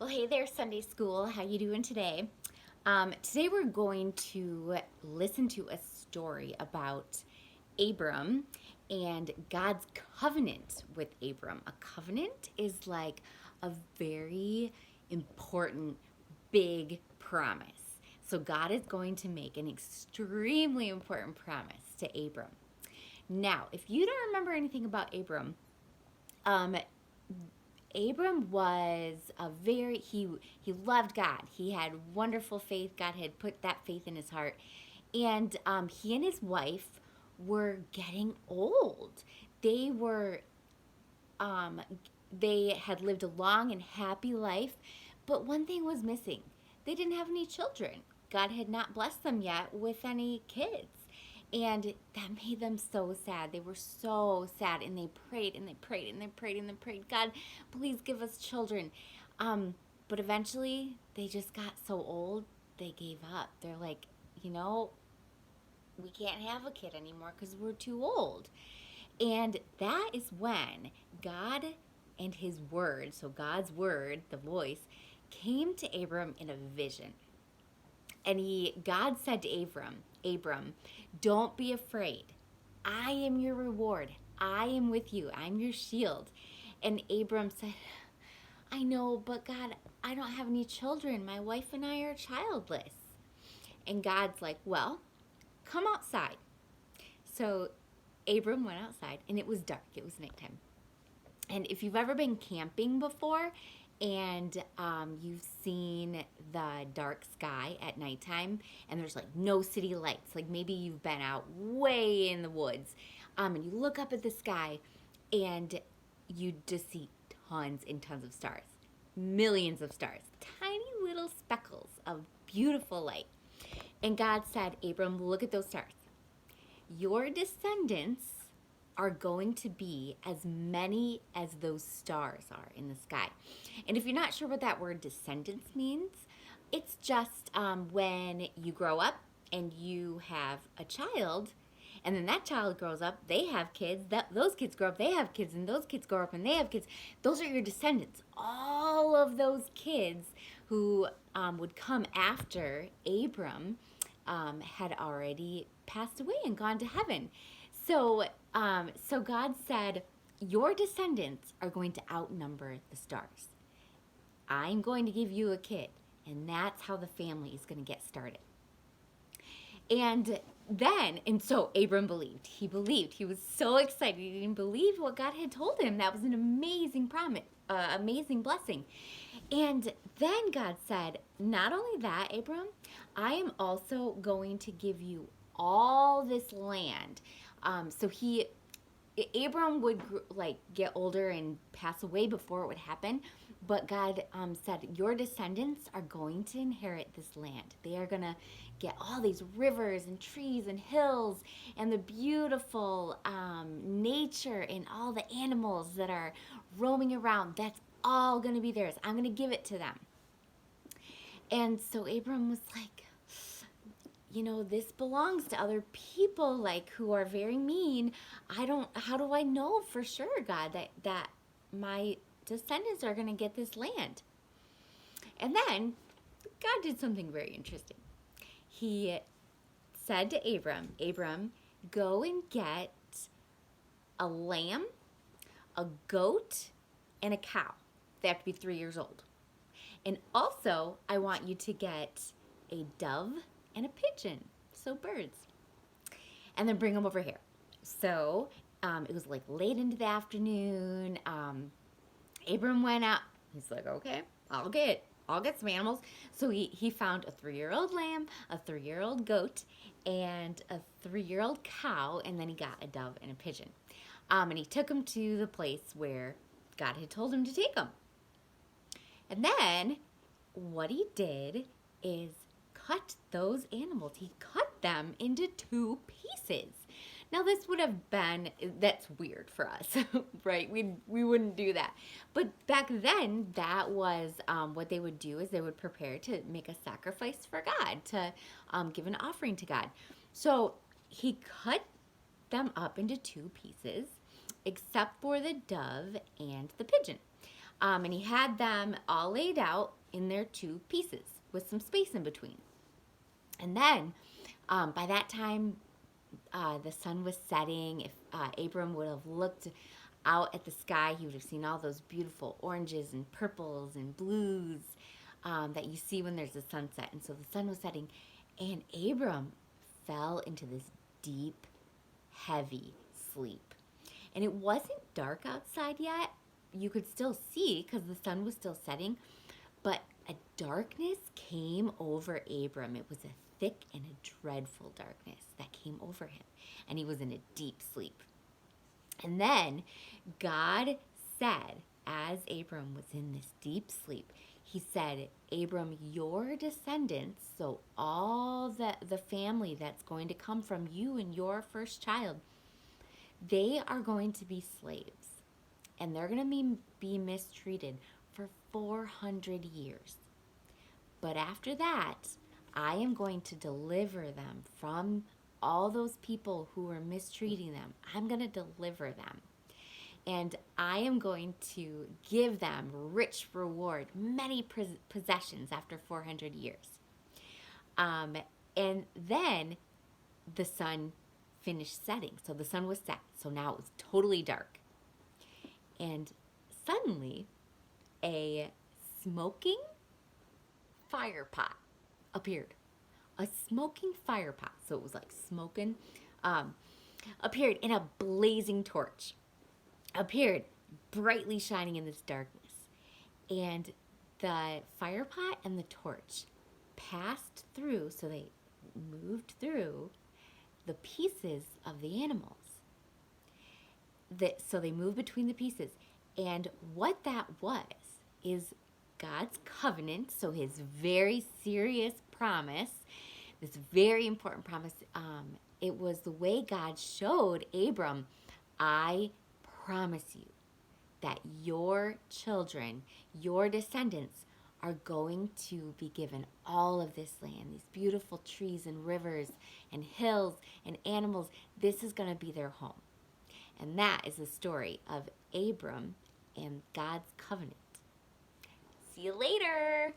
Well, hey there, Sunday School. How you doing today? Today we're going to listen to a story about Abram and God's covenant with Abram. A covenant is like a very important, big promise. So God is going to make an extremely important promise to Abram. Now, if you don't remember anything about um, Abram was a very he loved God. He had wonderful faith. God had put that faith in his heart, and he and his wife were getting old. They were um, they had lived a long and happy life, but one thing was missing. They didn't have any children. God had not blessed them yet with any kids. And that made them so sad. They were so sad, and they prayed and they prayed and they prayed and they prayed, God, please give us children. But eventually, they just got so old, they gave up. They're like, you know, we can't have a kid anymore because we're too old. And that is when God and his word, so God's word, the voice, came to Abram in a vision. And God said to Abram, don't be afraid. I am your reward. I am with you. I'm your shield. And Abram said, I know, but God, I don't have any children. My wife and I are childless. And God's like, well, come outside. So Abram went outside, and it was dark. It was nighttime. And if you've ever been camping before and you've seen the dark sky at nighttime and there's like no city lights, like maybe you've been out way in the woods and you look up at the sky and you just see tons and tons of stars, millions of stars, tiny little speckles of beautiful light. And God said, Abram, look at those stars. Your descendants are going to be as many as those stars are in the sky. And if you're not sure what that word descendants means, it's just when you grow up and you have a child, and then that child grows up, they have kids, those kids grow up, they have kids, and those kids grow up and they have kids. Those are your descendants. All of those kids who would come after Abram had already passed away and gone to heaven. So God said, your descendants are going to outnumber the stars. I'm going to give you a kid, and that's how the family is going to get started. And so Abram believed. He believed. He was so excited. He didn't believe what God had told him. That was an amazing promise, amazing blessing. And then God said, not only that, Abram, I am also going to give you all this land. Abram would get older and pass away before it would happen, but God said, your descendants are going to inherit this land. They are going to get all these rivers and trees and hills and the beautiful nature and all the animals that are roaming around. That's all going to be theirs. I'm going to give it to them. And so Abram was like, this belongs to other people, like, who are very mean. How do I know for sure, God, that my descendants are going to get this land? And then God did something very interesting. He said to Abram, go and get a lamb, a goat, and a cow. They have to be 3 years old. And also, I want you to get a dove and a pigeon, so birds, and then bring them over here. So it was like late into the afternoon. Abram went out. He's like, okay, I'll get some animals. So he found a 3-year-old lamb, a 3-year-old goat, and a 3-year-old cow, and then he got a dove and a pigeon. And he took them to the place where God had told him to take them. And then what he did is cut those animals. He cut them into 2 pieces. Now this would have been, that's weird for us, right? We wouldn't do that. But back then, that was what they would do, is they would prepare to make a sacrifice for God, to give an offering to God. So he cut them up into 2 pieces, except for the dove and the pigeon. And he had them all laid out in their two pieces with some space in between. And then by that time, the sun was setting. If Abram would have looked out at the sky, he would have seen all those beautiful oranges and purples and blues that you see when there's a sunset. And so the sun was setting, and Abram fell into this deep, heavy sleep. And it wasn't dark outside yet. You could still see because the sun was still setting, but a darkness came over Abram. It was a thick and a dreadful darkness that came over him, and he was in a deep sleep. And then God said, as Abram was in this deep sleep, he said, Abram, your descendants, so all the family that's going to come from you and your first child, they are going to be slaves, and they're going to be mistreated for 400 years. But after that, I am going to deliver them from all those people who are mistreating them. I'm going to deliver them. And I am going to give them rich reward, many possessions after 400 years. And then the sun finished setting. So the sun was set. So now it was totally dark. And suddenly, a smoking fire pot appeared. A smoking fire pot. So it was like smoking. Appeared in a blazing torch. Appeared brightly shining in this darkness. And the fire pot and the torch passed through, so they moved through the pieces of the animals. So they moved between the pieces. And what that was is God's covenant, so his very serious promise, this very important promise. It was the way God showed Abram, I promise you that your children, your descendants, are going to be given all of this land, these beautiful trees and rivers and hills and animals. This is going to be their home. And that is the story of Abram and God's covenant. See you later.